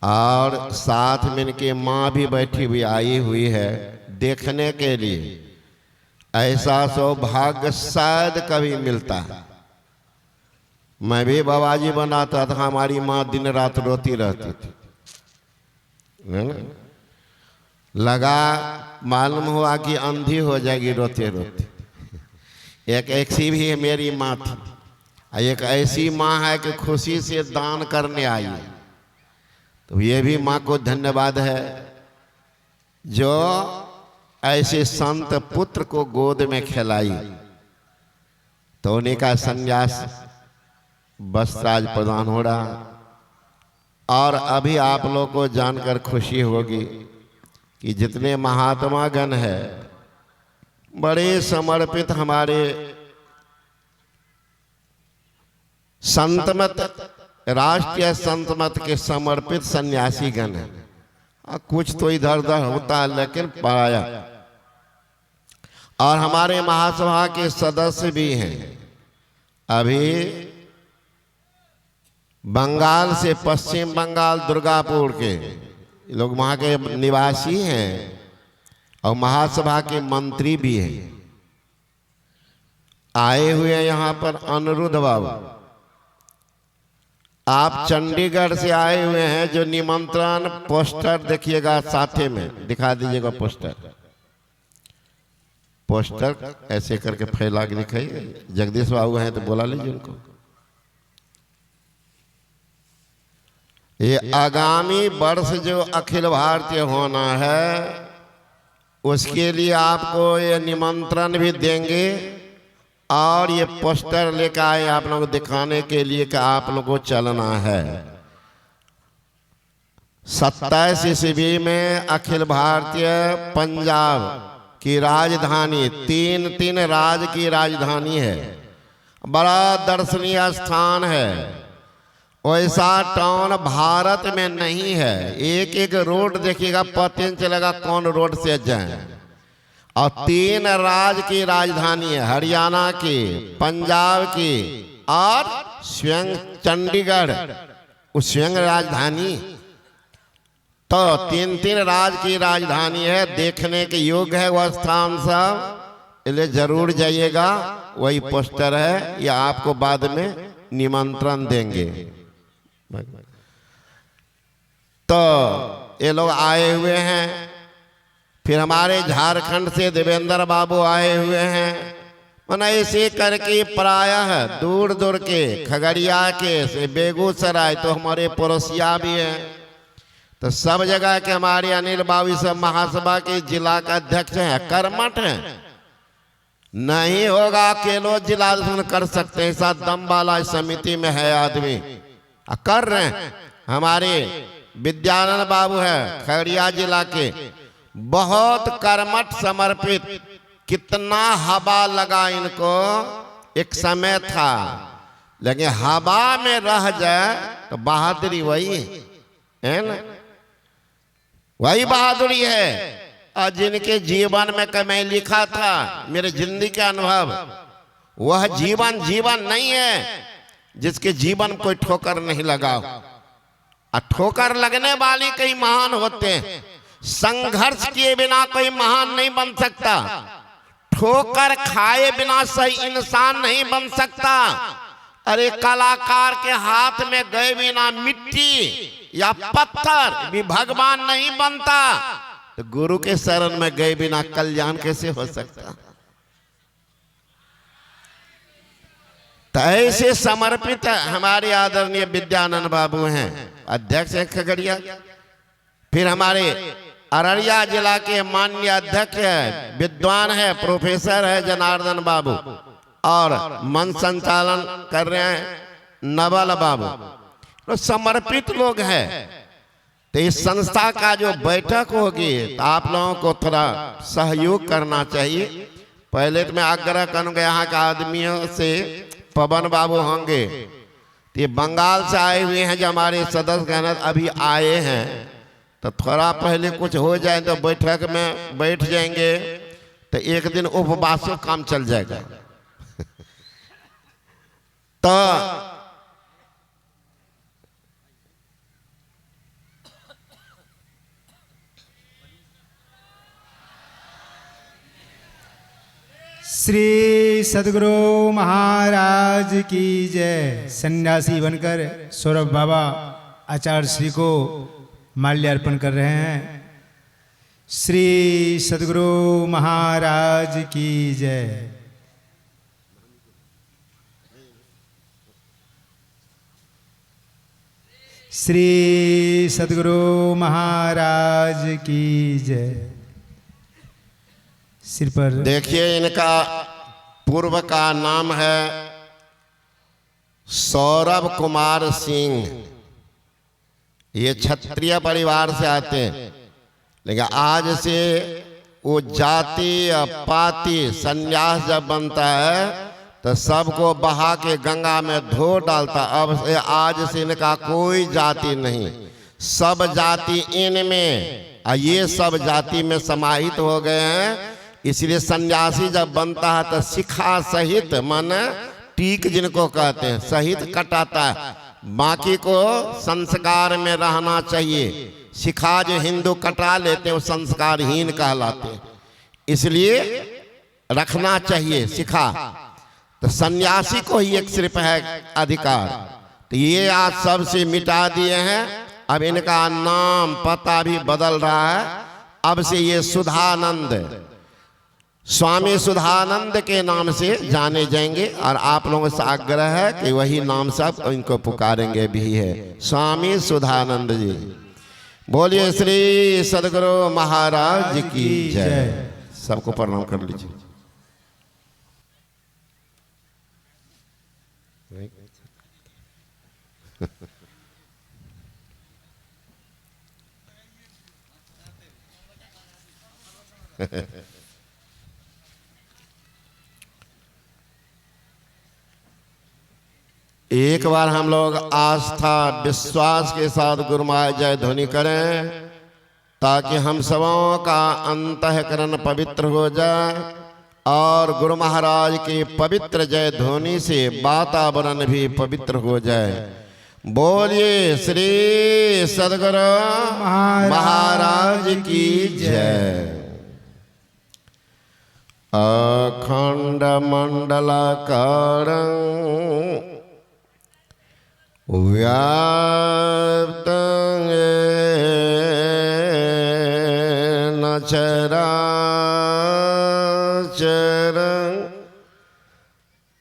और साथ में इनकी माँ भी बैठी हुई आई हुई है देखने के लिए। ऐसा सौभाग्य शायद कभी मिलता है। मैं भी बाबाजी बनाता था, हमारी माँ दिन रात रोती रहती थी, है ना? लगा मालूम हुआ कि अंधी हो जाएगी रोते रोते। एक ऐसी भी है मेरी माँ थी, एक ऐसी माँ है कि खुशी से दान करने आई। तो ये भी माँ को धन्यवाद है जो ऐसे संत पुत्र को गोद में खिलाई। तो उन्हीं का संन्यास वस्त्र आज प्रदान हो रहा। और अभी आप लोग को जानकर खुशी होगी कि जितने महात्मा गण हैं बड़े समर्पित, हमारे संतमत, राष्ट्रीय संतमत के समर्पित सन्यासी गण हैं। कुछ तो इधर उधर होता है लेकिन पाया। और हमारे महासभा के सदस्य भी हैं। अभी बंगाल से, पश्चिम बंगाल दुर्गापुर के लोग वहाँ के निवासी हैं और महासभा के मंत्री भी हैं, आए हुए हैं यहाँ पर। अनिरुद्ध बाबू, आप चंडीगढ़ से आए हुए हैं। जो निमंत्रण पोस्टर देखिएगा, साथे में दिखा दीजिएगा पोस्टर। पोस्टर ऐसे करके फैला के दिखाइए। जगदीश बाबू हैं तो बोला लीजिए उनको। ये आगामी वर्ष जो अखिल भारतीय होना है उसके लिए आपको ये निमंत्रण भी देंगे और ये पोस्टर लेकर आए आप लोग दिखाने के लिए कि आप लोगों को चलना है। 27 ईस्वी में अखिल भारतीय पंजाब की राजधानी, तीन राज्य की राजधानी है, बड़ा दर्शनीय स्थान है। वैसा टाउन भारत में नहीं है। एक एक रोड देखिएगा, पता नहीं चलेगा कौन रोड से जाए। और 3 राज्य की राजधानी है, हरियाणा की, पंजाब की और स्वयं चंडीगढ़, उस स्वयं राजधानी। तो 3 राज्य की राजधानी है, देखने के योग्य है वह स्थान सब, इसलिए जरूर जाइएगा। वही पोस्टर है, या आपको बाद में निमंत्रण देंगे। तो ये लोग आए हुए हैं। फिर हमारे झारखंड से देवेंद्र बाबू आए हुए हैं। मना ऐसे करके प्रायः दूर दूर के, खगड़िया के से बेगूसराय, तो हमारे पड़ोसिया भी हैं। तो सब जगह के हमारे अनिल बाबू सब महासभा के जिला का अध्यक्ष हैं, कर्मठ हैं। नहीं होगा अकेलो जिला कर सकते हैं, ऐसा दम वाला समिति में है आदमी, कर रहे हैं। हमारे विद्यानंद बाबू है खगड़िया जिला के, बहुत कर्मठ समर्पित। कितना हवा लगा इनको, एक समय था, लेकिन हवा में रह जाए तो बहादुरी वही है ना, वही बहादुरी है। और जिनके जीवन में मैं लिखा था, मेरे जिंदगी के अनुभव, वह जीवन जीवन नहीं है जिसके जीवन कोई ठोकर नहीं लगा। और ठोकर लगने वाले कई महान होते हैं, संघर्ष किए बिना कोई महान नहीं बन सकता। ठोकर खाए बिना सही इंसान नहीं बन सकता। अरे कलाकार के हाथ में गए बिना मिट्टी या पत्थर भी भगवान नहीं बनता। तो गुरु के शरण में गए बिना कल्याण कैसे हो सकता। तो ऐसे समर्पित हमारे आदरणीय विद्यानंद बाबू हैं, अध्यक्ष है खगड़िया। फिर हमारे अररिया जिला के माननीय अध्यक्ष है, विद्वान है, प्रोफेसर है जनार्दन बाबू, और मन संचालन कर रहे हैं नवल बाबू। तो समर्पित लोग हैं। तो इस संस्था का जो बैठक होगी तो आप लोगों को थोड़ा सहयोग करना चाहिए। पहले तो मैं आग्रह करूंगा यहाँ के आदमियों से, पवन बाबू होंगे, तो ये बंगाल से आए हुए हैं जो हमारे सदस्य अभी आए हैं, तो थोड़ा पहले कुछ हो जाए तो बैठक में बैठ जाएंगे, तो एक दिन उपवासों काम चल जाएगा। तो श्री सद्गुरु महाराज की जय। सन्यासी बनकर सौरभ बाबा आचार्य श्री को माल्यार्पण कर रहे हैं। श्री सद्गुरु महाराज की जय। श्री सद्गुरु महाराज की जय। सिर पर देखिए, इनका पूर्व का नाम है सौरभ कुमार सिंह। ये क्षत्रिय परिवार से आते हैं, लेकिन आज से वो जाति पाति संन्यास जब बनता है तो सबको बहा के गंगा में धो डालता। अब से आज से इनका कोई जाति नहीं, सब जाति इनमें, ये सब जाति में समाहित हो गए हैं। इसलिए सन्यासी जब बनता है तो शिखा सहित, मन टीक जिनको कहते हैं, सहित कटाता है। बाकी को संस्कार में रहना चाहिए। शिखा जो हिंदू कटा लेते हैं वो संस्कारहीन कहलाते हैं, इसलिए रखना चाहिए शिखा। तो सन्यासी को ही एक सिर्फ है अधिकार। तो ये आज सबसे मिटा दिए हैं। अब इनका नाम पता भी बदल रहा है। अब से ये सुधानंद, स्वामी सुधानंद के नाम से जाने जाएंगे। और आप लोगों से आग्रह है कि वही नाम से आप इनको पुकारेंगे भी है, स्वामी सुधानंद जी। बोलिए श्री सद्गुरु महाराज की जय। सबको प्रणाम कर लीजिए। एक बार हम लोग आस्था विश्वास के साथ गुरुमाय जय ध्वनि करें, ताकि हम सबों का अंतःकरण पवित्र हो जाए और गुरु महाराज की पवित्र जय ध्वनि से वातावरण भी पवित्र हो जाए। बोलिए श्री सद्गुरु महाराज की जय। अखंड मंडलाकारं व्याप्तं येन चराचरं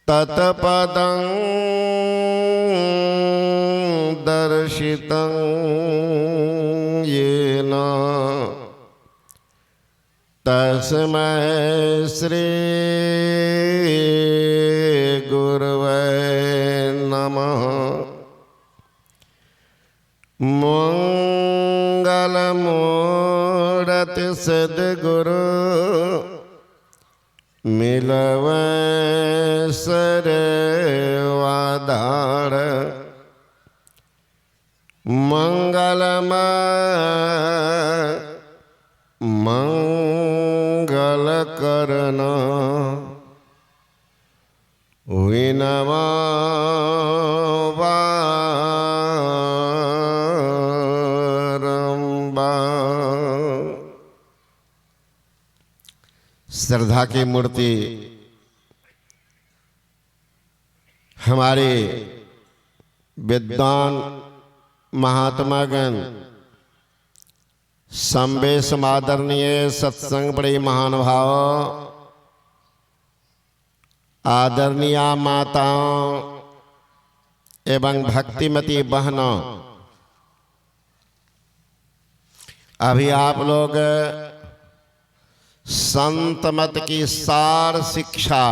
तत्पदं दर्शितं येन तस्मै श्री गुरवे नमः। मंगलमूर्ति सद्गुरु मिलवै सर्वाधार। मंगलमय मंगल करना विनवा श्रद्धा की मूर्ति हमारे विद्वान महात्मागण, संवेश आदरणीय सत्संग बड़े महानुभाव, आदरणीय माताओं एवं भक्तिमती बहनों, अभी आप लोग संत मत की सार शिक्षा,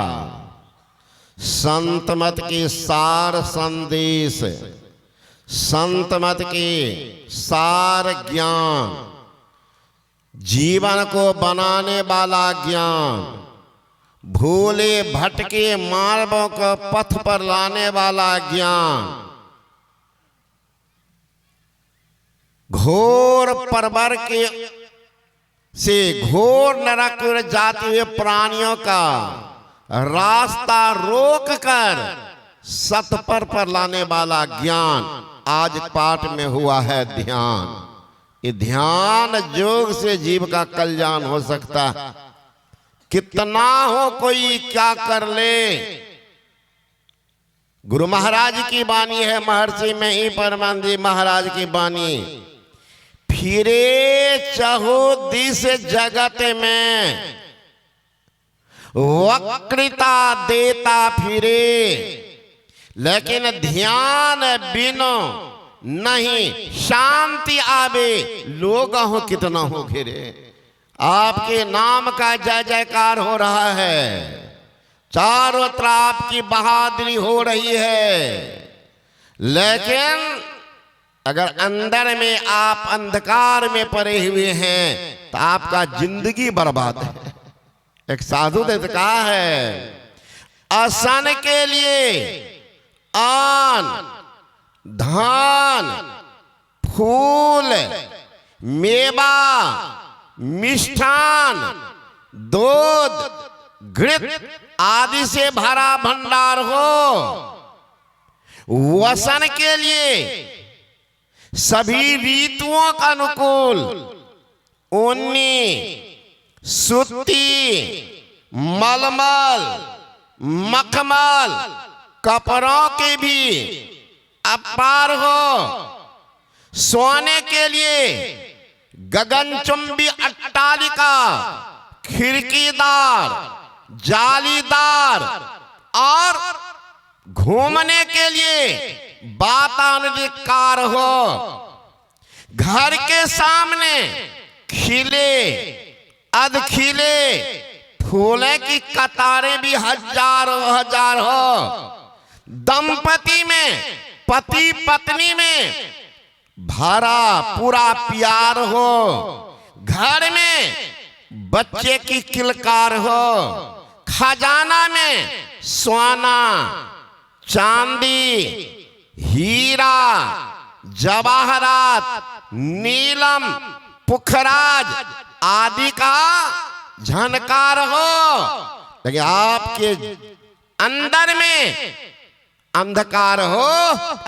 संत मत की सार संदेश, संत मत की सार ज्ञान, जीवन को बनाने वाला ज्ञान, भूले भटके मार्गों को पथ पर लाने वाला ज्ञान, घोर परवर के से घोर नरक में जाते हुए प्राणियों का रास्ता रोक कर सतपर पर लाने वाला ज्ञान आज पाठ में हुआ है ध्यान। ये ध्यान योग से जीव का कल्याण हो सकता है। कितना हो कोई क्या कर ले। गुरु महाराज की वाणी है, महर्षि में ही परमानंद जी महाराज की वाणी। फिरे चहु दिस जगत में वक्रता देता फिरे, लेकिन ध्यान बिनो नहीं शांति आवे। लोग हो कितना हो घिरे, आपके नाम का जय जयकार हो रहा है, चारों तरफ आपकी बहादुरी हो रही है, लेकिन अगर अंदर में आप अंधकार में पड़े हुए हैं तो आपका जिंदगी बर्बाद है। एक साधु ने कहा है, असन के लिए आन धान फूल मेवा मिष्ठान दूध घृत आदि से भरा भंडार हो। वसन के लिए सभी ऋतुओं का अनुकूल ऊनी सूती मलमल मखमल कपड़ों के भी अपार हो। सोने के लिए गगनचुंबी अट्टालिका खिड़कीदार जालीदार और घूमने के लिए वातानुकूलित कार हो। घर के सामने खिले अधखिले फूलों की कतारें भी हजारों हजार हो। दंपति में पति पत्नी में भरा पूरा प्यार हो। घर में बच्चे की किलकार हो। खजाना में सोना चांदी हीरा जवाहरात नीलम पुखराज आदि का झनकार हो, लेकिन आपके अंदर में अंधकार हो,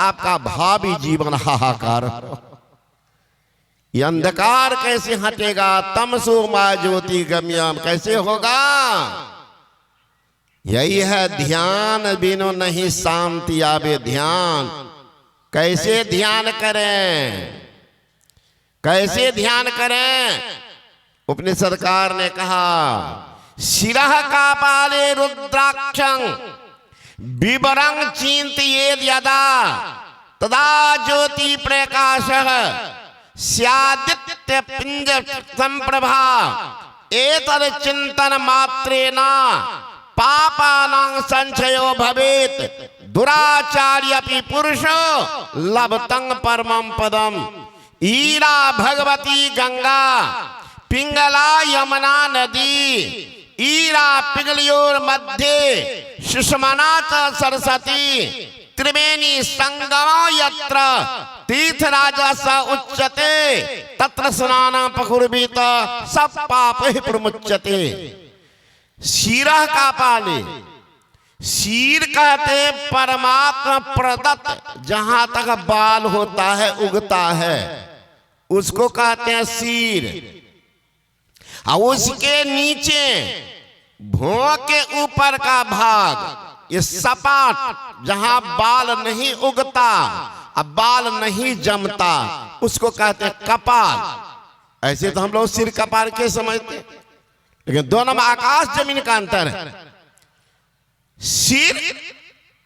आपका भावी जीवन हाहाकार हो। ये अंधकार कैसे हटेगा? तमसो मा ज्योति गम्यम कैसे होगा? यही है ध्यान बिनु नहीं शांति आवे। ध्यान कैसे ध्यान करें, कैसे ध्यान करें? उपनिषदकार ने कहा, शिरः का पाले रुद्राक्षं विवरं चिंतयेद् यदा तदा ज्योति प्रकाशः स्यादित्य पिंज संप्रभा एतद् चिंतन मात्रेण पापानां संचयो भवेत् दुराचार्यपि पुरुषो लभतं परमं पदम्। ईरा भगवती गंगा पिंगला यमुना नदी ईरा पिंगलियोर मध्य सुषमना च सरस्वती त्रिवेणी संगमो यत्र तीर्थराजा स उच्यते तत्र स्नानं पकुर्वीत सब पाप ही प्रमुच्यते। शीरा का पाले, शीर कहते परमात्मा प्रदत्त जहां तक बाल होता है उगता है उसको कहते हैं शीर। और उसके नीचे भौं के ऊपर का भाग ये सपाट जहां बाल नहीं उगता अब बाल नहीं जमता उसको कहते हैं कपाल। ऐसे तो हम लोग सिर कपाल के समझते, लेकिन दोनों में आकाश जमीन का अंतर है। सिर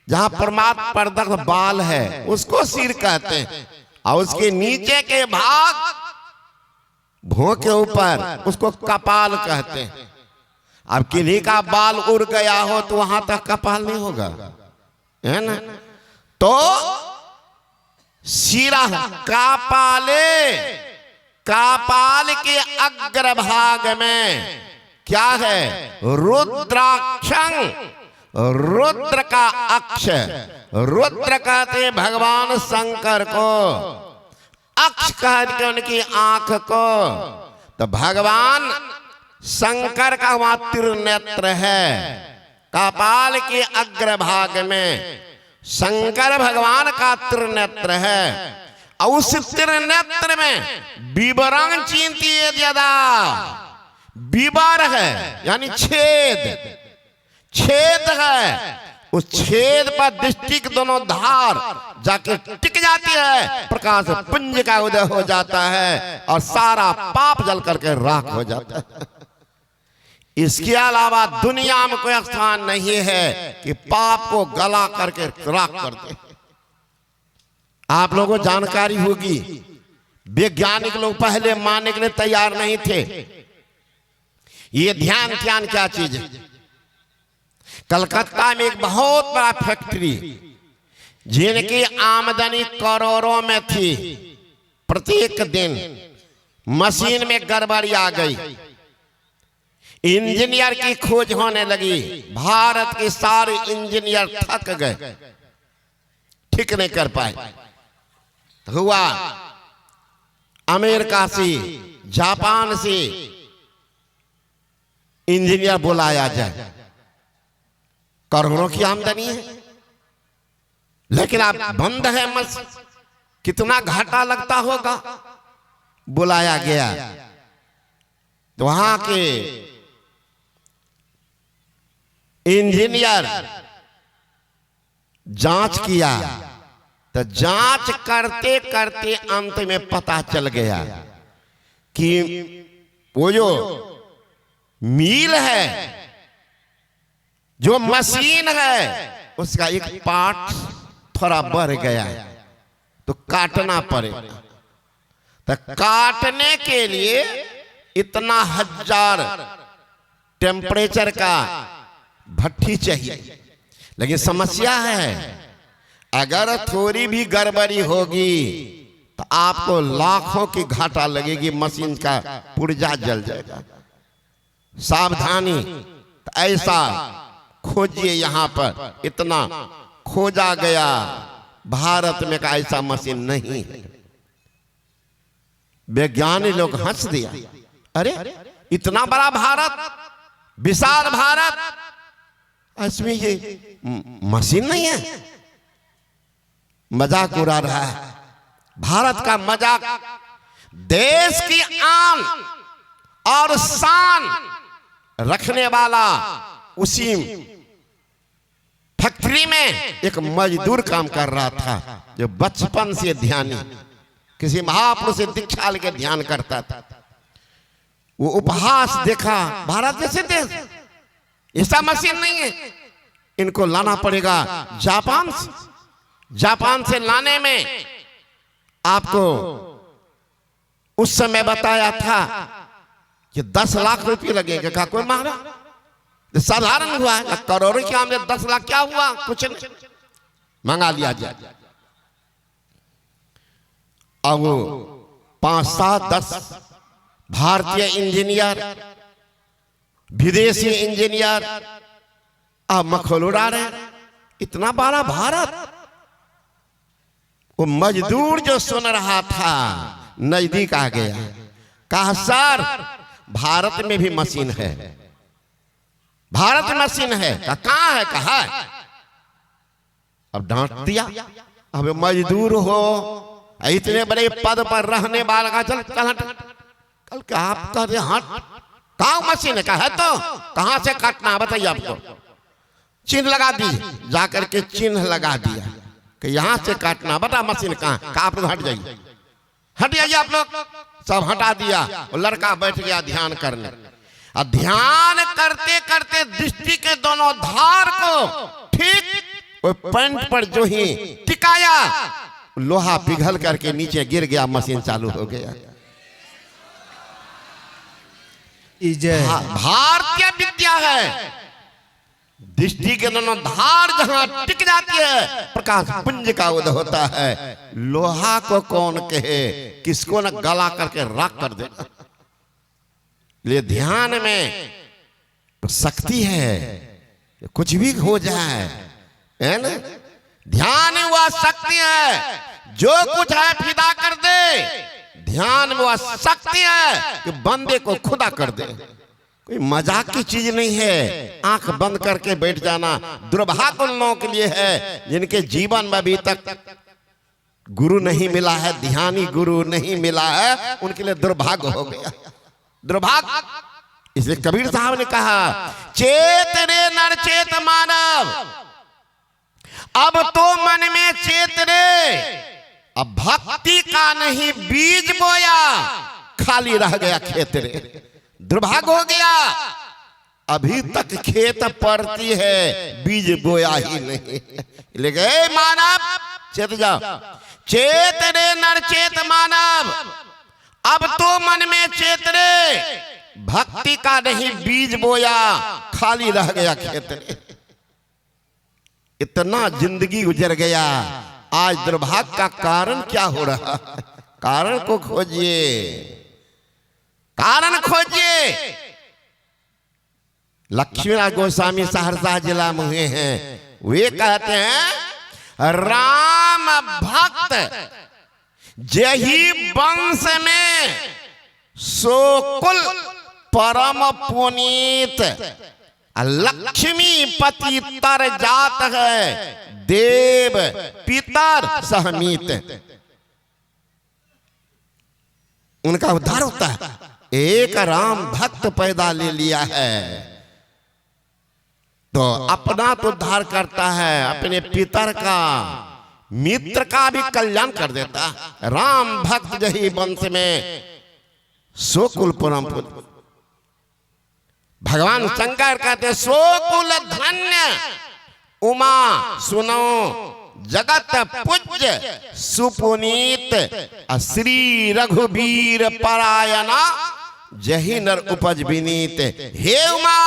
जहां परमात्मा प्रदत्त बाल है उसको सिर कहते हैं, और उसके नीचे के भाग भौं के ऊपर उसको कपाल कहते हैं। अब किन्हीं का बाल उड़ गया हो तो वहां तक कपाल नहीं होगा, है ना? तो सिरा कापाले, कापाल के अग्रभाग में क्या है? रुद्राक्षं, रुद्र का अक्ष। रुद्र कहते भगवान शंकर को, अक्ष कहते उनकी आंख को। तो भगवान शंकर का वहां त्रिनेत्र है। कपाल के अग्रभाग में शंकर भगवान का त्रिनेत्र है, और उस त्रिनेत्र में विवरण चिंतियेद् यदा विवर है यानी छेद, छेद है, उस छेद पर दृष्टि के दोनों धार जाके टिक जाती है, प्रकाश पुंज का उदय हो जाता है और सारा पाप जल करके राख हो जाता है। इसके अलावा दुनिया में कोई स्थान नहीं है कि पाप को गला करके राख कर दे। आप लोगों को जानकारी होगी, वैज्ञानिक लोग पहले मानने के लिए तैयार नहीं थे। ये ध्यान क्या चीज है। कलकत्ता में एक बहुत बड़ा फैक्ट्री जिनकी आमदनी करोड़ों में थी, प्रत्येक दिन मशीन में गड़बड़ी आ गई, इंजीनियर की खोज होने लगी, भारत के सारे इंजीनियर थक गए, ठीक नहीं कर पाए। हुआ अमेरिका से, जापान से इंजीनियर बुलाया जाए, करोड़ों की आमदनी है, लेकिन आप बंद है मस, कितना घाटा लगता होगा। बुलाया गया तो वहां के इंजीनियर जांच किया, तो जांच करते करते अंत में पता चल गया कि वो जो मील है, जो मशीन है, उसका एक पार्ट थोड़ा बढ़ गया है, तो काटना पड़ेगा। तो काटने के लिए इतना 1000 टेम्परेचर का भट्ठी चाहिए। लेकिन समस्या है, अगर थोड़ी भी गड़बड़ी होगी तो आपको लाखों की घाटा लगेगी, मशीन का पुर्जा जल जाएगा। सावधानी, तो ऐसा खोजिए, यहां पर इतना खोजा गया, भारत में का ऐसा मशीन नहीं है। वैज्ञानिक लोग हंस दिया, अरे इतना बड़ा भारत, विशाल भारत, इसमें ये मशीन नहीं है। मजाक उड़ा रहा है, भारत का मजाक। देश की आन और शान रखने वाला उसी फैक्ट्री में एक मजदूर काम कर रहा था, जो बचपन से ध्यानी, किसी महापुरुष से दीक्षा लेकर ध्यान करता था। वो उपहास देखा, भारत जैसे देश ऐसा मशीन नहीं है, इनको लाना पड़ेगा जापान से। जापान से लाने में आपको उस समय बताया था कि 10 लाख रुपए लगेगा। कहा कोई मारा, साधारण हुआ है, करोड़ों की आमदनी, 10 लाख क्या हुआ, कुछ नहीं, मंगा लिया जाए। अब 5, 7, 10 भारतीय इंजीनियर, विदेशी इंजीनियर अब मखौल उड़ा रहे। इतना बड़ा भारत, वो मजदूर जो सुन रहा था नजदीक आ गया, कहा सर भारत में भी मशीन है, भारत में मशीन है। कहाँ है? कहा है। अब डांट दिया, अब मजदूर हो, इतने बड़े पद पर रहने वाला का, चल कल क्या आप कह रहे, हट, कहाँ मशीन है? कहा है तो कहां से काटना बताइए आपको। चिन्ह लगा दी, जाकर के चिन्ह लगा दिया कि यहां से काटना, बता मशीन कहां। कहा आप लोग हट जाइए, हट जाइए आप लोग, सब हटा दिया। वो लड़का बैठ गया ध्यान करने, और ध्यान करते करते दृष्टि के दोनों धार को ठीक वो पैंट पर जो ही टिकाया, लोहा पिघल करके नीचे गिर गया, मशीन चालू हो गया। भारतीय विद्या है, दृष्टि के दोनों धार जहां टिक जाती है, प्रकाश पुंज का उदय होता है। लोहा को कौन कहे, किसको न गला करके राख कर देगा। ये ध्यान में शक्ति है, कुछ भी हो जाए, है ना। ध्यान में वह शक्ति है, जो कुछ है फिदा कर दे। ध्यान में वह शक्ति है कि बंदे को खुदा कर दे। कोई मजाक की चीज नहीं है। आंख बंद करके बैठ जाना दुर्भाग्य उन लोगों के लिए है जिनके जीवन में अभी तक गुरु नहीं मिला है, ध्यानी गुरु नहीं मिला है, उनके लिए दुर्भाग्य हो गया। दुर्भाग्य इसलिए कबीर साहब ने कहा, चेत रे नर चेत मानव, अब तो मन में चेत रे, अब भक्ति का नहीं बीज बोया, खाली रह गया खेत रे। दुर्भाग्य हो गया, अभी तक खेत पड़ती है, बीज बोया ही नहीं। लेकिन मानव चेत जाओ, चेत रे नर चेत मानव, अब तो मन में चेत रे, भक्ति का नहीं बीज बोया, खाली रह गया खेत रे। इतना जिंदगी गुजर गया, आज दुर्भाग्य का कारण क्या हो रहा? कारण को खोजिए, कारण खोजिए। लक्ष्मीनाथ गोस्वामी सहरसा जिला में हुए हैं, वे कहते हैं, राम भक्त जही वंश में सो कुल परम पुनीत, लक्ष्मी पति तर जात है, देव पितर सहमीत। उनका उद्धार होता है। एक राम भक्त पैदा ले लिया है तो अपना तो उद्धार करता है, अपने पितर का मित्र का भी कल्याण कर देता। राम भक्त जही वंश में सो कुल परम पुनीत। भगवान शंकर कहते, सो कुल धन्य उमा सुनो, जगत पूज्य सुपुनीत, श्री रघुबीर परायणा, जही नर उपज विनीत। हे उमा,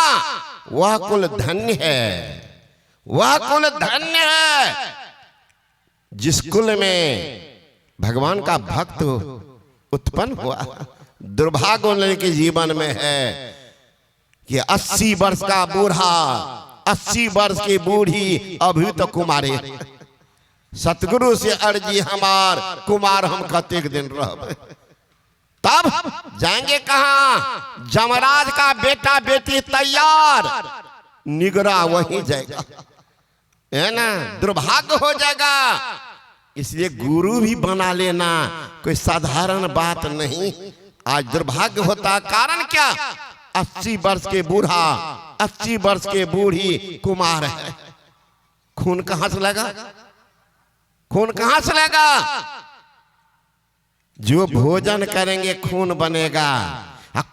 वह कुल धन्य है, वह कुल धन्य है जिस कुल में भगवान का भक्त उत्पन्न हुआ। दुर्भाग्य उनके के जीवन में है कि 80 वर्ष का बूढ़ा, 80 वर्ष की बूढ़ी अभी तो कुमारे। सतगुरु से अर्जी हमार, कुमार हम कतेक दिन रह, तब जाएंगे कहां? जमराज का बेटा बेटी तैयार, निगरा वहीं जाएगा, है ना? दुर्भाग्य हो जाएगा। इसलिए गुरु भी बना लेना कोई साधारण बात नहीं। आज दुर्भाग्य होता, कारण क्या? 80 वर्ष के बूढ़ा, 80 वर्ष के बूढ़ी कुमार है। खून कहां से लगा? खून कहां से लगा? जो भोजन करेंगे खून बनेगा,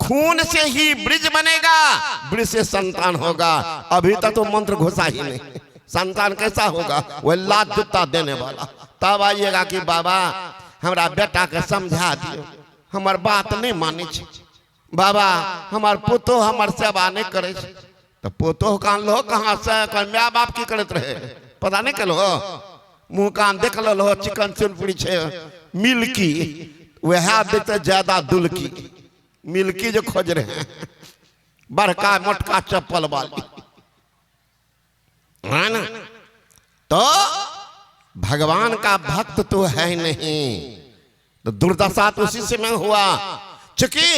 खून से ही ब्रिज बनेगा, ब्रिज से संतान होगा। अभी तक तो मंत्र घुसा ही नहीं, संतान कैसा होगा? वह लात जूता देने वाला। तब आइएगा कि बाबा हमारा बेटा के समझा दियो, हमार बात नहीं मानी छे, बाबा हमार पुतो हमार सेवा नहीं करे। तो पुतो कान लो कहां से? माँ बाप की करत रहे, पता नहीं कलो, मुंह कान देख लो, चिकन चुनपुरी छे मिल्की, वह देते ज्यादा दुल्की। मिल्की जो खोज रहे हैं, बड़का मोटका चप्पल वाली, है ना? तो भगवान का भक्त तो है नहीं, तो दुर्दशा तो उसी से में हुआ। चूंकि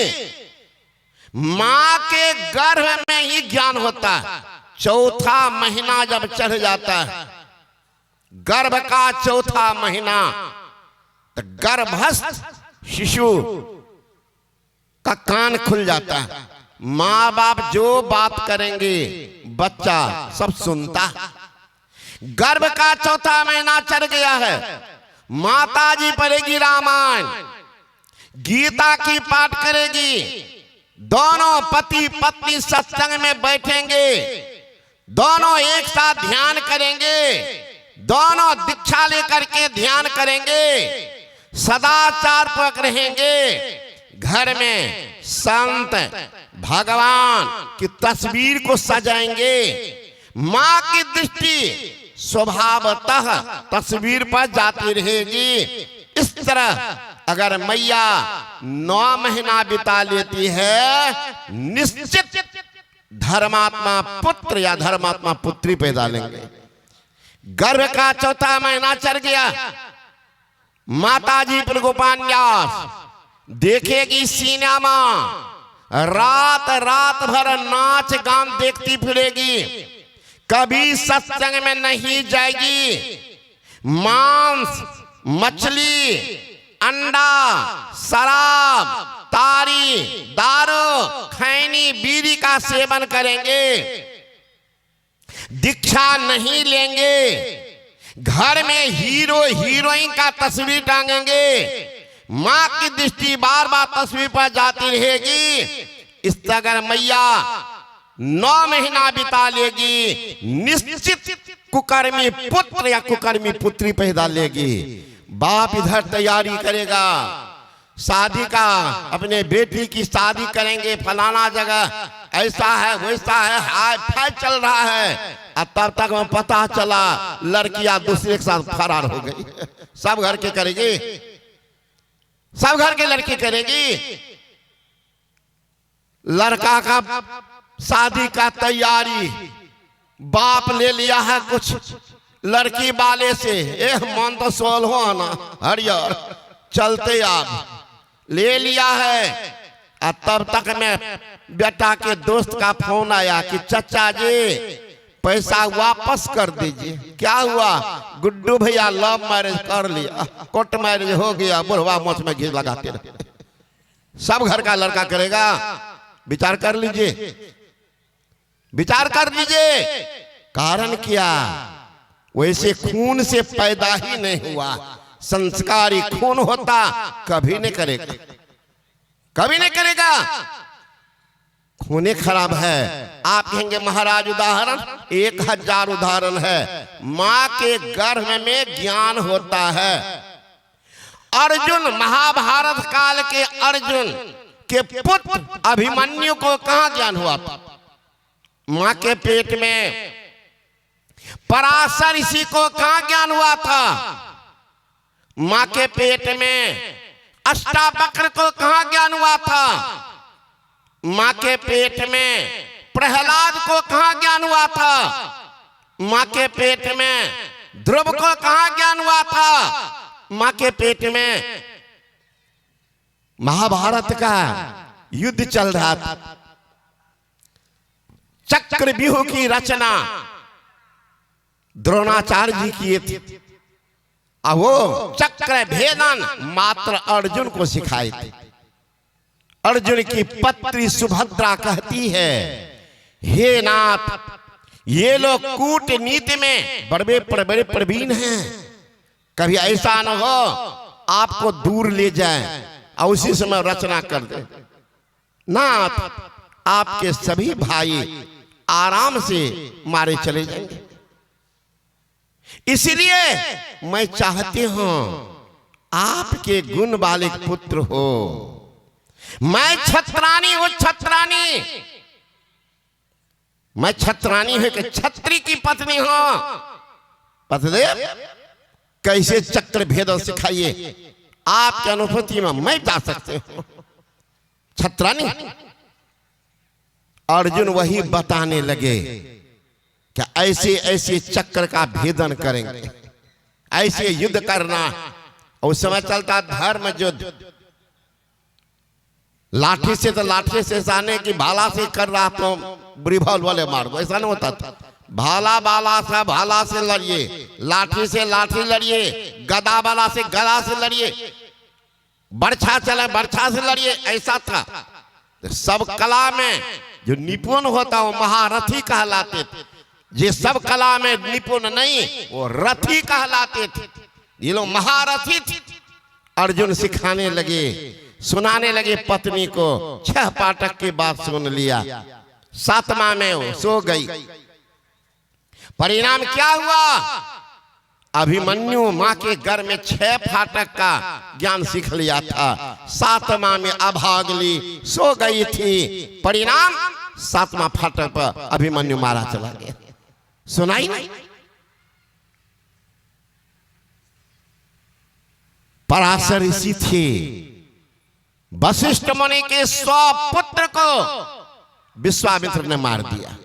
मां के गर्भ में ही ज्ञान होता है। चौथा महीना जब चढ़ जाता है, गर्भ का चौथा महीना, तो गर्भस्थ शिशु का कान खुल जाता है। माँ बाप जो बात करेंगे बच्चा सब सुनता है। गर्भ का चौथा महीना चढ़ गया है, माता जी पढ़ेगी रामायण, गीता की पाठ करेगी, दोनों पति पत्नी सत्संग में बैठेंगे, दोनों एक साथ ध्यान करेंगे, दोनों दीक्षा लेकर के ध्यान करेंगे, सदाचार पूर्वक रहेंगे। घर में संत भगवान की तस्वीर को सजाएंगे। मां की दृष्टि स्वभावतः तस्वीर पर जाती रहेगी। इस तरह अगर मैया 9 महीना बिता लेती है, निश्चित धर्मात्मा पुत्र या धर्मात्मा पुत्री पैदा लेंगे। गर्भ का चौथा महीना चढ़ गया, माताजी पर गोपान्यास देखेगी सिनेमा, रात रात भर नाच गान देखती फिरेगी, कभी सत्संग में नहीं जाएगी। मांस, मछली, अंडा, शराब, तारी, दारू, खैनी, बीड़ी सेवन करेंगे, दीक्षा नहीं लेंगे, घर में हीरो हीरोइन का तस्वीर टांगेंगे, मां की दृष्टि बार बार तस्वीर पर जाती रहेगी, इस अगर मैया 9 महीना बिता लेगी, निश्चित कुकर्मी पुत्र या कुकर्मी पुत्री पैदा लेगी। बाप इधर तैयारी करेगा शादी का, अपने बेटी की शादी करेंगे, फलाना जगह ऐसा है वैसा है, हाय फाय चल रहा है, और तब तक में पता चला लड़कियां दूसरे के साथ फरार हो गई। सब घर के करेगी, सब घर के लड़की करेगी। लड़का का शादी का तैयारी बाप ले लिया है कुछ लड़की वाले से, मन तो 16 आना हरियर चलते आप ले लिया है, और तब तक में बेटा के दोस्त का फोन आया कि चचा जी पैसा वापस कर दीजिए। क्या हुआ? गुड्डू भैया लव मैरिज कर लिया, कोर्ट मैरिज हो गया, बुढ़वा मोच में घी लगाते रहे। सब घर का लड़का करेगा, विचार कर लीजिए, विचार कर लीजिए। कारण क्या? वैसे खून से पैदा ही नहीं हुआ, संस्कारी खून होता कभी नहीं करेगा, कभी नहीं करेगा। खून खराब है। आप कहेंगे महाराज उदाहरण, 1000 उदाहरण है। मां के गर्भ में ज्ञान होता है। अर्जुन, महाभारत काल के अर्जुन के पुत्र अभिमन्यु को कहां ज्ञान हुआ था? मां के पेट में। पराशर ऋषि को कहां ज्ञान हुआ था? मां के पेट में। अष्टावक्र को कहां ज्ञान हुआ था? मां के पेट में। प्रहलाद को कहां ज्ञान हुआ था? मां के पेट में। ध्रुव को कहां ज्ञान हुआ था? मां के पेट में। महाभारत का युद्ध चल रहा था, चक्रव्यूह की रचना द्रोणाचार्य जी किए थे, और वो चक्र भेदन मात्र अर्जुन को सिखाए थे। अर्जुन की पत्नी सुभद्रा कहती है, हे नाथ, ये लोग कूटनीति में बड़े प्रवीण हैं, कभी ऐसा न हो आपको दूर ले जाए और उसी समय रचना कर दे। नाथ, आपके सभी भाई आराम से मारे चले जाएंगे, इसलिए मैं चाहती हूं आपके गुण वाले पुत्र हो। मैं छत्रानी हूं, छत्रानी, मैं छत्रानी हूं कि छत्री की पत्नी हूं। पतिदेव कैसे चक्र भेद सिखाइए, आपके अनुभूति में मैं जा सकते हूं। छत्रानी। अर्जुन वही बताने लगे कि ऐसे ऐसे चक्र का भेदन करेंगे, ऐसे युद्ध करना। उस समय चलता धर्म युद्ध, लाठी से तो लाठी से साने की भाला से कर रहा तो रिवॉल्वर वाले मार दो, ऐसा नहीं होता था। भाला बाला से भाला से लड़िए, लाठी से लाठी लड़िए, गदा बाला से गदा से लड़िए, बरछा चले बरछा से लड़िए, ऐसा था। सब कला में जो निपुण होता वो महारथी कहलाते थे, जे सब कला में निपुण नहीं वो रथी कहलाते थे। ये लोग महारथी थे। अर्जुन सिखाने लगे, सुनाने लगे पत्नी को। 6 पाठक की बात सुन लिया, 7वां में वो सो गई। परिणाम क्या हुआ? अभिमन्यु मां के घर में 6 फाटक का ज्ञान सीख लिया था, 7वां में अभागली सो गई थी। परिणाम 7वां फाटक पर अभिमन्यु मारा चला गया। सुनाई नहीं? पराशर ऋषि थे, वशिष्ठ मुनि के 100 पुत्र को विश्वामित्र ने मार दिया।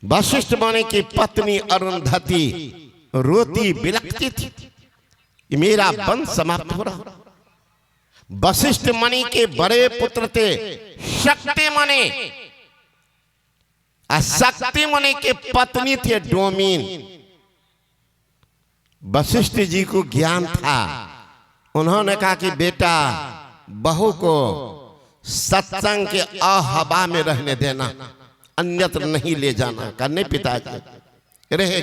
वशिष्ठ मुनि की पत्नी अरुंधति रोती बिलखती थी, मेरा वंश समाप्त हो रहा। वशिष्ठ मुनि के बड़े पुत्र थे शक्ति मुनि, शक्ति मुनि के पत्नी थे डोमिन। वशिष्ठ जी को ज्ञान था, उन्होंने कहा कि बेटा बहू को सत्संग के आहवा में रहने देना, अन्यत्र नहीं ले जाना। करने पिताजी रहे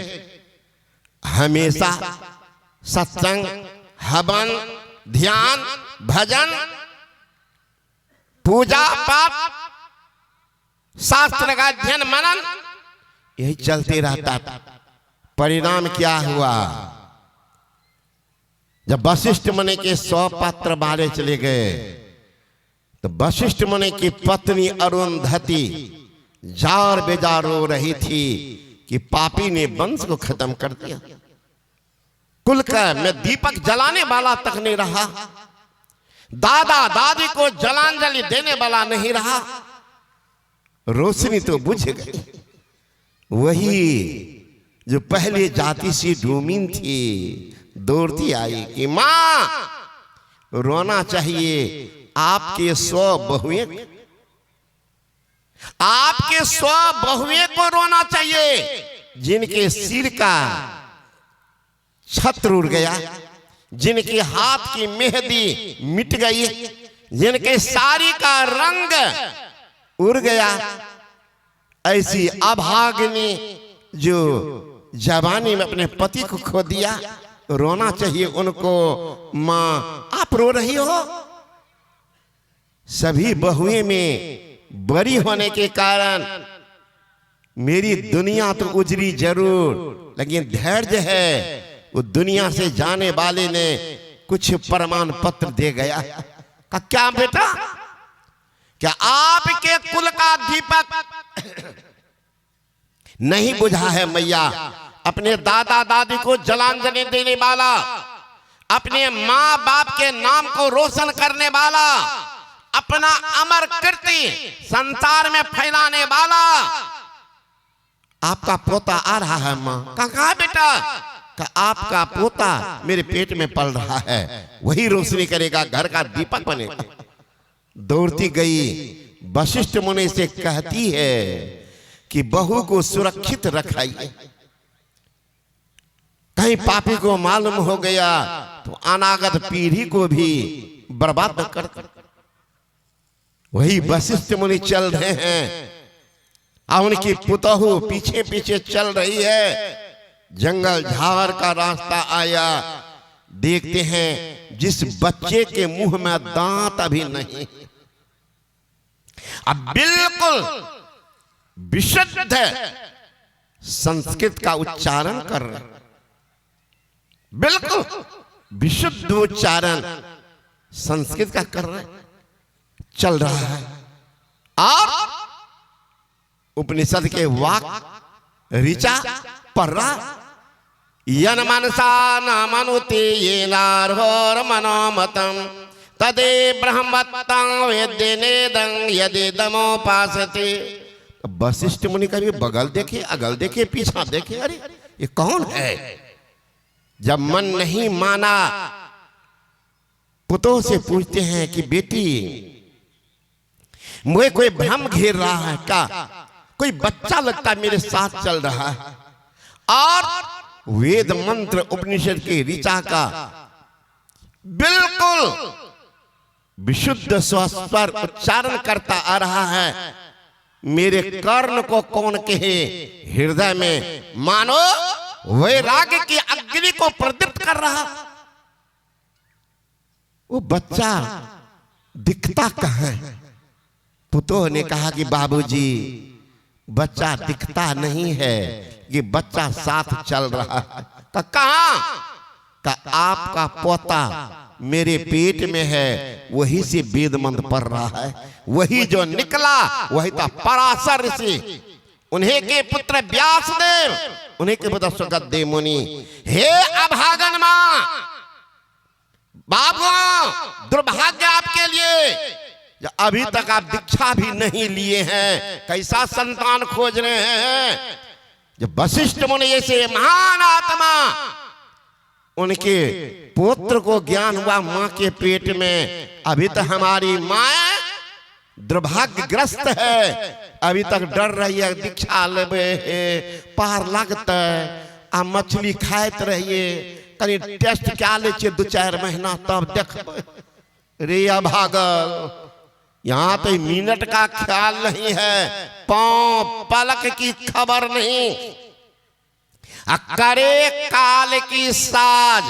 हमेशा सत्संग, हवन, ध्यान, भजन, पूजा पाठ, शास्त्र का अध्ययन, मनन, यही चलते रहता था। परिणाम क्या हुआ? जब वशिष्ठ मुनि के 100 पत्र बारे चले गए तो वशिष्ठ मुनि की पत्नी अरुंधति जार बेजार रो रही थी कि पापी ने वंश को खत्म कर दिया, कुल का मैं दीपक जलाने वाला तक नहीं रहा, दादा दादी को जलांजलि देने वाला नहीं रहा, रोशनी तो बुझ गई। वही जो पहले जाति सी डूमिन थी दौड़ती आई कि मां रोना चाहिए, आपके 100 बहुएं, आपके 100 बहुएं को रोना चाहिए जिनके सिर का छत्र उड़ गया, जिनके हाथ की मेहंदी मिट गई, जिनके साड़ी का रंग उड़ गया। ऐसी अभागिनी जो जवानी में अपने पति को खो दिया, रोना चाहिए उनको। मां आप रो रही हो, सभी बहुएं में बड़ी होने के कारण मेरी दुनिया तो उजड़ी जरूर, लेकिन धैर्य है। वो दुनिया से जाने वाले ने कुछ प्रमाण पत्र दे गया। क्या बेटा, क्या आपके कुल का दीपक नहीं बुझा है मैया? अपने दादा दादी को जलांजलि देने वाला, अपने माँ बाप के नाम को रोशन करने वाला, अपना अमर कीर्ति संसार में फैलाने वाला आपका पोता आ रहा है। माँ कहा बेटा? आपका पोता मेरे पेट में पल रहा है, वही रोशनी करेगा, घर का दीपक बनेगा। दौड़ती गई वशिष्ठ मुनि से कहती है कि बहू को सुरक्षित रखाइए, कहीं पापी को मालूम हो गया तो अनागत पीढ़ी को भी बर्बाद कर। वही वशिष्ठ मुनि चल रहे हैं और उनकी पुतहू पीछे पीछे चल रही है। जंगल झाड़ का रास्ता आया, देखते हैं जिस बच्चे के मुंह में दांत अभी नहीं, अब बिल्कुल विशुद्ध संस्कृत का उच्चारण कर रहे, बिल्कुल विशुद्ध उच्चारण संस्कृत का कर रहे, चल रहा है। और उपनिषद के वाक ऋचा पढ़ रहा। यन मनसा न मनुते ये नारहोर मनोमतम तदे ब्रह्मवत्तं वेद्यनेदं यदिदमोपासते। वशिष्ठ मुनि का भी बगल देखे, अगल देखे, पीछा देखे, अरे ये कौन है? जब मन नहीं माना पुतों से पूछते हैं कि बेटी मुझे कोई भ्रम घेर रहा है क्या? कोई बच्चा लगता मेरे साथ चल रहा है और वेद मंत्र उपनिषद की ऋचा का बिल्कुल विशुद्ध स्वर उच्चारण करता आ रहा है। मेरे कर्ण को कौन कहे? हृदय में मानो वैराग्य की अग्नि को प्रदीप्त कर रहा। वो बच्चा दिखता कहाँ है? पुतोह ने कहा कि बाबूजी बच्चा दिखता नहीं है, ये बच्चा साथ चल रहा है। कहाँ? का आपका पोता मेरे पेट में है, वही से वेद मंत्र पढ़ रहा है। वही जो निकला वही था पराशर ऋषि, उन्हीं के पुत्र व्यासदेव, उन्हीं के पुत्र सुगदेव मुनि। हे अभागन मां, बाबू दुर्भाग्य आपके लिए, अभी तक आप दीक्षा भी नहीं लिए हैं, कैसा संतान खोज रहे हैं। जब वशिष्ठ मुनि जैसे महान आत्मा, उनके पुत्र को ज्ञान हुआ मां के पेट में, अभी तक हमारी मां दुर्भाग्यग्रस्त है, अभी तक डर रही है, दीक्षा लेबे पार लगता है, आ मछली खाते रहिए, तनी टेस्ट क्या ले 2-4 महीना तब देख रे अभागल। यहां तो मिनट का ख्याल नहीं है, पांव पलक की खबर नहीं। करे काल की साज,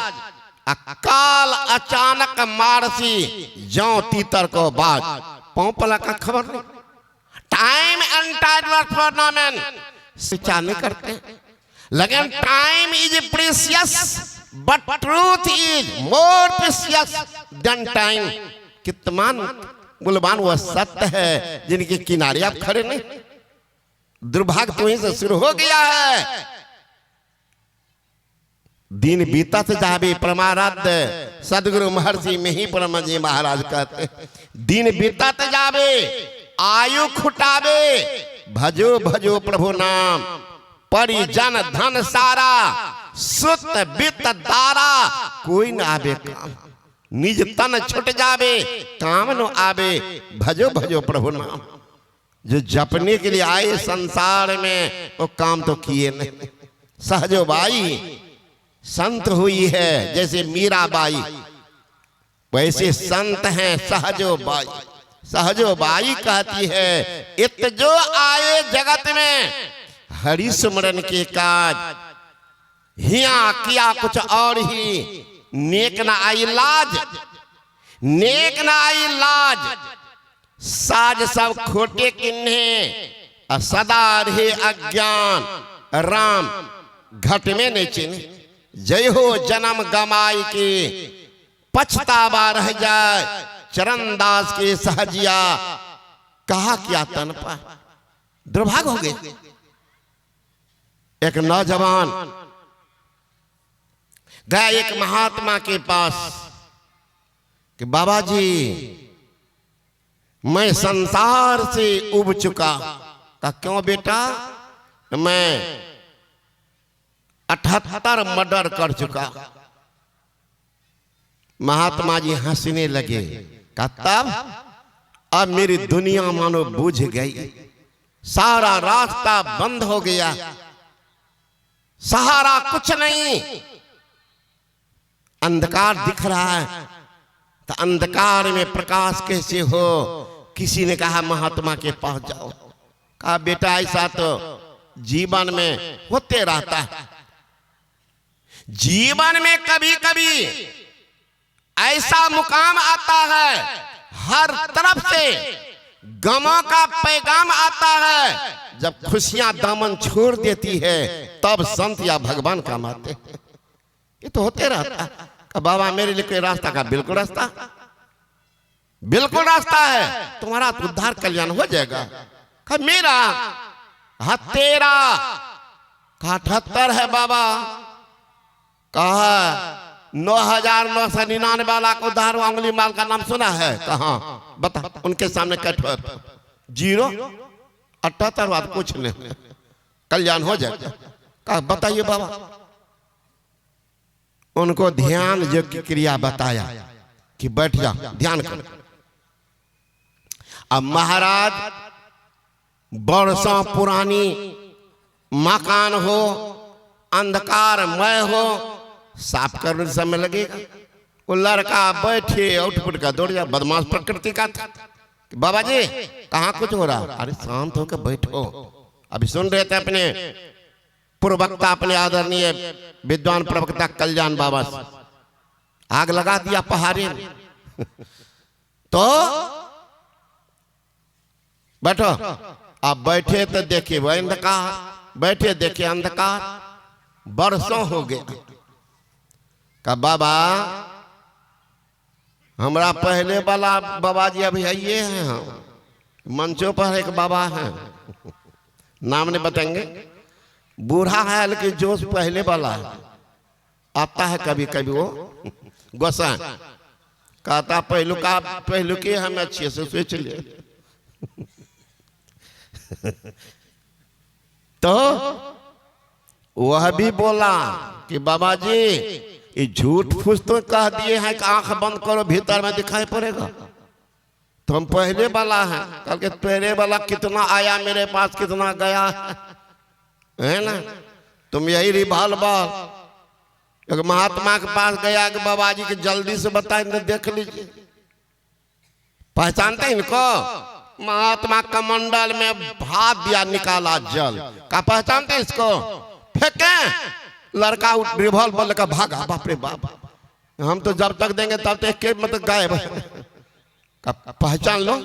काल अचानक मारसी, जौ तीतर को बाज, पांव पलक का खबर नहीं। टाइम एंटाइटमेंट टूर्नामेंट शिक्षा नहीं करते, लेकिन time is precious but truth is more precious than time. कितना मूल्यवान वह सत्य है जिनके किनारे आप खड़े नहीं। दुर्भाग्य तो वहीं से शुरू हो गया है। दिन बीतत जावे परमाराध्य सदगुरु महर्षि मिहि परम जी महाराज कहते, दिन बीतत जावे आयु खुटावे, भजो भजो प्रभु नाम, परिजन धन सारा, सुत वित्त दारा, कोई न आवे काम। निज तन छुट जावे काम न आवे, भजो भजो प्रभु नाम। जो जपने के लिए आए संसार में वो काम तो किए नहीं। सहजो बाई संत हुई है जैसे मीराबाई, वैसे संत हैं सहजो बाई। सहजो बाई कहती है इत जो आए जगत में हरि सुमरन के काज, हिया किया कुछ और ही, नेक न आई लाज, नेक न आई लाज, साज सब खोटे किन्हे, सदा रहे अज्ञान, राम घट में नहीं चिन्ह। जय हो जन्म गमाई के, पछतावा रह जाए, चरणदास के सहजिया, कहा क्या तन पा। दुर्भाग्य हो गए। एक नौजवान गया एक महात्मा के पास कि बाबा जी मैं संसार से उब चुका। कहा क्यों बेटा? मैं 78 मर्डर कर चुका। महात्मा जी हंसने लगे। कहा तब? अब मेरी दुनिया मानो बुझ गई, सारा रास्ता बंद हो गया, सहारा कुछ नहीं, अंधकार दिख रहा है, तो अंधकार में प्रकाश कैसे हो? किसी ने कहा महात्मा के पास जाओ। कहा बेटा ऐसा तो जीवन में होते रहता है। जीवन में कभी कभी ऐसा मुकाम आता है, हर तरफ से गमों का पैगाम आता है, जब खुशियां दामन छोड़ देती है तब संत या भगवान काम आते हैं। ये तो होते रहता है। बाबा मेरे लिए कोई रास्ता? का बिल्कुल रास्ता, बिल्कुल रास्ता है, तुम्हारा तो उद्धार कल्याण हो जाएगा। कहा मेरा? हाँ तेरा। कहा 78 है बाबा। कहा 9,999 वाला को उद्धार अंगुली माल का नाम सुना है? कहा बता। उनके सामने कट 0 78 बात कुछ नहीं, कल्याण हो जाएगा। कहा बताइए बाबा। उनको ध्यान जो की क्रिया बताया कि बैठ जा ध्यान कर। अब महाराज वर्षों पुरानी मकान हो, अंधकारमय हो, साफ करने समय लगेगा। वो लड़का बैठे उठ का दौड़ जा, बदमाश प्रकृति का था। बाबा जी कहाँ कुछ हो रहा? अरे शांत होकर बैठो। अभी सुन रहे थे अपने पूर्ववक्ता, अपने आदरणीय विद्वान प्रवक्ता कल्याण बाबा से, आग लगा दिया पहाड़ी में। तो बैठो। अब बैठे तो देखे वह अंधकार, बैठे देखे अंधकार, बरसों हो गए। का बाबा हमरा पहले वाला बाबा जी अभी आइए हैं, हम मंचों पर एक बाबा हैं, नाम नहीं बताएंगे, बूढ़ा है लेकिन जोश पहले वाला है, आता है कभी कभी वो गोसा। कहता पहलू के हमें अच्छे से सोच ले। तो वह भी बोला कि बाबा जी ये झूठ फूस तो कह दिए हैं कि आंख बंद करो भीतर में दिखाई पड़ेगा। तो हम पहले वाला है। कल के पहले वाला कितना आया मेरे पास, कितना गया है ना? तुम यही रिभाल बाल एक महात्मा के पास गया कि बाबा जी के जल्दी से बताए, देख लीजिए पहचानते हैं इनको? महात्मा कमंडल में भात दिया, निकाला जल का। पहचानते हैं इसको? फेंके, लड़का रिवॉल्वर लेकर भागा। बाप रे बाप, हम तो जब तक देंगे तब तक के मतलब गायब। पहचान लो।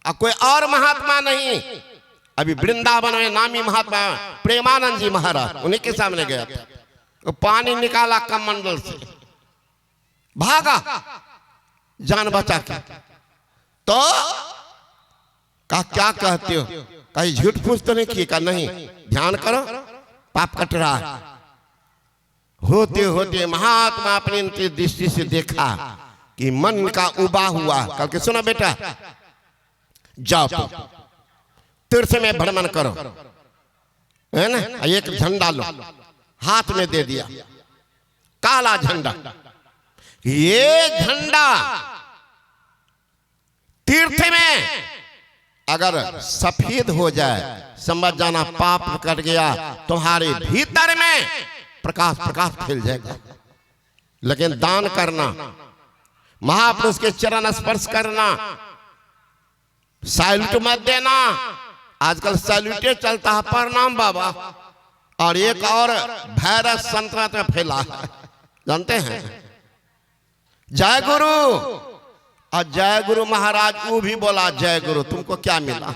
अब कोई और महात्मा नहीं। अभी वृंदावन में नामी महात्मा प्रेमानंद जी महाराज, उन्हीं के सामने गया था। वो पानी निकाला कमंडल से, भागा जान बचा के। तो कहा क्या कहते हो? कहीं झूठ फूस तो नहीं किए? का नहीं, ध्यान करो पाप कट रहा है। होते होते महात्मा अपनी दृष्टि से देखा कि मन का उबा हुआ। कल के सुना बेटा, जाओ तीर्थ में भ्रमण करो, है ना। एक झंडा लो, हाथ में दे दिया, काला झंडा। ये झंडा तीर्थ में अगर सफेद हो जाए, समझ जाना पाप कर गया। तुम्हारे भीतर में प्रकाश प्रकाश खिल जाएगा। लेकिन दान करना, महापुरुष के चरण स्पर्श करना, सैल्यूट मत देना। आजकल सैल्यूटे चलता है, प्रणाम बाबा। और एक और वायरस संक्रमण में फैला है, जानते हैं? जय गुरु। और जय गुरु महाराज वो भी बोला जय गुरु, तुमको क्या मिला?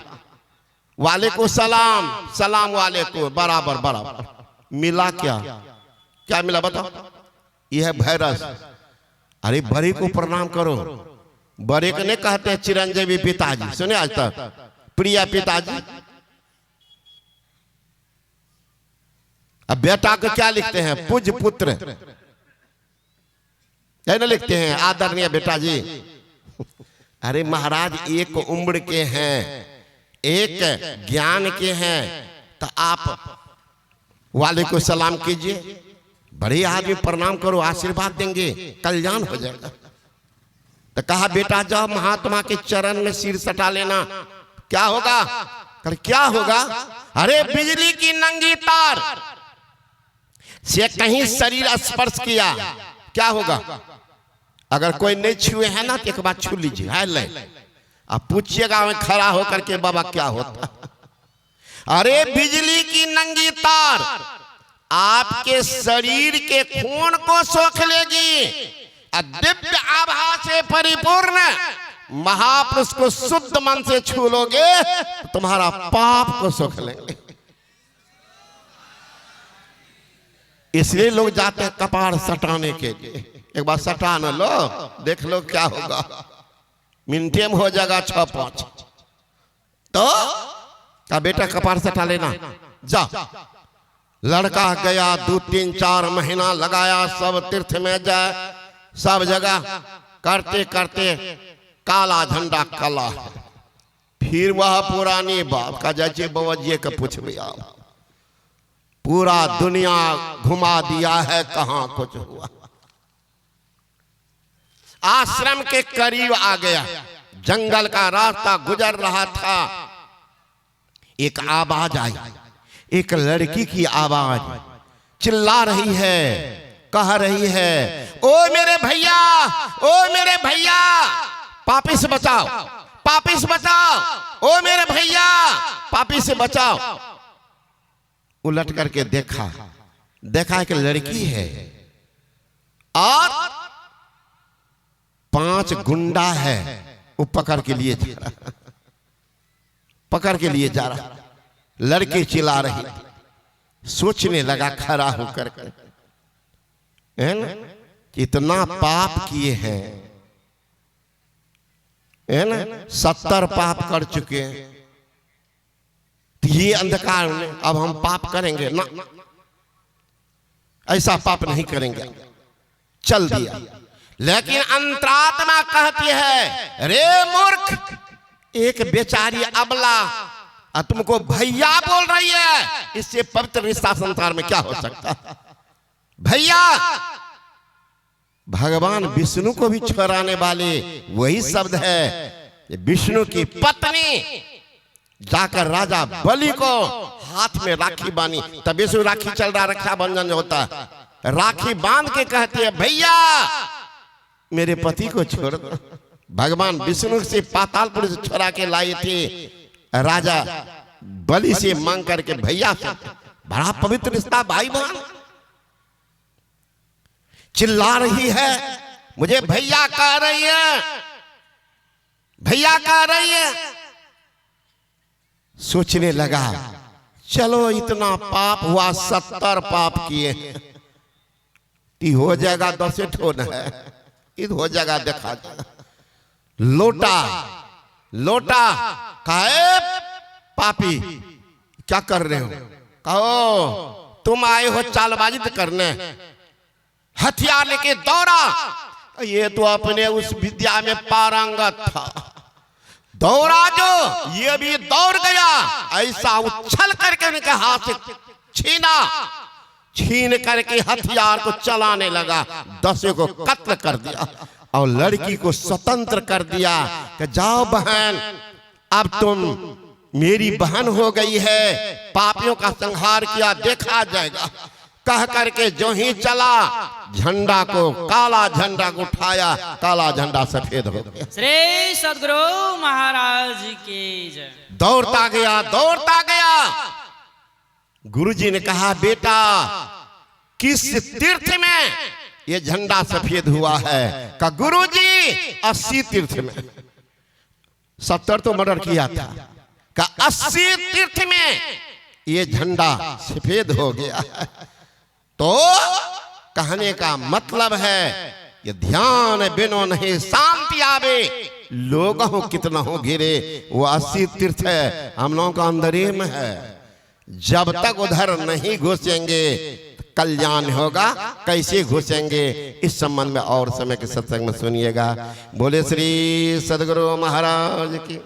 वालेकुम सलाम, सलाम वालेकुम, बराबर बराबर। मिला क्या? क्या मिला बताओ? यह वायरस। अरे बड़े को प्रणाम करो। बड़े को नहीं कहते चिरंजीवी पिताजी, सुने आज तक? प्रिय पिताजी। अब बेटा को क्या लिखते हैं? पूज्य पुत्र, क्या ना लिखते हैं? आदरणीय बेटा जी। अरे महाराज एक उम्र के हैं, एक ज्ञान के हैं, तो आप वालेकुम सलाम कीजिए। बड़े आदमी प्रणाम करो, आशीर्वाद देंगे, कल्याण हो जाएगा। तो कहा बेटा जाओ महात्मा के चरण में सिर सटा लेना। क्या होगा? क्या होगा? अरे बिजली की नंगी तार से कहीं शरीर स्पर्श किया, क्या होगा? अगर कोई नहीं छुए है ना तो एक बार छू लीजिए, है ले। आप पूछिएगा मैं खड़ा होकर के बाबा क्या होता? अरे बिजली की नंगी तार आपके शरीर के खून को सोख लेगी। दिव्य आभा से परिपूर्ण महापुरुष को शुद्ध मन से छू लोगे तो तुम्हारा पाप को सोख लेंगे। इसलिए लोग जाते हैं कपार सटाने के लिए। एक बार सटा न लो, देख लो क्या होगा। मिनटे में हो जाएगा 6-5। तो क्या बेटा कपार सटा लेना, जा। लड़का गया, 2-3-4 महीना लगाया, सब तीर्थ में जाए, सब जगह करते करते काला झंडा काला। फिर वह पुरानी बात का जैसे बवजिए के पूछ लिया, पूरा दुनिया घुमा दिया है, कहां कुछ हुआ। आश्रम के करीब आ गया, जंगल का रास्ता गुजर रहा था। एक आवाज आई, एक लड़की की आवाज चिल्ला रही है, कह रही है, ओ मेरे भैया, ओ मेरे भैया, पापी से बचाओ, पापी से बचाओ, ओ मेरे भैया, पापी से बचाओ। उलट करके देखा, देखा एक लड़की है और 5 गुंडा है, वो पकड़ के लिए जा रहा, पकड़ के लिए जा रहा। लड़की चिल्ला रही, सोचने लगा खड़ा होकर के, है ना, कितना पाप किए हैं, है ना, 70 पाप कर चुके हैं। तो ये अंधकार में अब हम पाप करेंगे ना, ऐसा पाप नहीं करेंगे, चल दिया। लेकिन अंतरात्मा कहती है, रे मूर्ख, एक बेचारी अबला तुमको भैया बोल रही है, इससे पवित्र रिश्ता संसार में क्या हो सकता? भैया भगवान विष्णु को भी छुड़ाने वाले वही शब्द है। विष्णु की पत्नी जाकर राजा बलि को हाथ में राखी बांधी, तभी से राखी चल रहा, रक्षाबंधन होता है। राखी बांध के कहती है, भैया मेरे पति को छोड़ दो, भगवान विष्णु से पातालपुर से छुड़ा के लाए थे राजा बलि से मांग करके भैया से। बड़ा पवित्र रिश्ता भाई बहन। चिल्ला रही है, मुझे भैया कह रही है, भैया कह रही है। सोचने लगा चलो इतना पाप हुआ, 70 पाप किए, हो जाएगा 10 ठोन है, ईद हो जाएगा, देखा जाएगा। लोटा लोटा कहे पापी क्या कर रहे हो? कहो तुम आए हो चालबाजी करने, हथियार लेके दौड़ा। ये तो अपने उस विद्या में पारंगत था, दौड़ा जो ये भी दौड़ गया, ऐसा उछल करके उनके हाथ से छीन करके हथियार को चलाने लगा। 10 को कत्ल कर दिया और लड़की को स्वतंत्र कर दिया कि जाओ बहन, अब तुम मेरी बहन हो गई है, पापियों का संहार किया देखा जाएगा। कह करके जो ही चला, झंडा को, काला झंडा को उठाया, काला झंडा सफेद हो गया। श्री सद्गुरु महाराज की जय। दौड़ता गया, दौड़ता गया। गुरुजी ने कहा बेटा किस तीर्थ में ये झंडा सफेद हुआ है? का गुरुजी 80 तीर्थ में। 70 तो मर्डर किया था, का 80 तीर्थ में ये झंडा सफेद हो गया। तो कहने का मतलब है ये ध्यान बिनो नहीं शांति आवे, लोग हो कितना हो घिरे, वो 80 तीर्थ है हम लोगों का अंदर ही में है। जब तक उधर नहीं घुसेंगे कल्याण होगा, कैसे घुसेंगे इस संबंध में और समय के सत्संग में सुनिएगा। बोले श्री सद्गुरु महाराज की।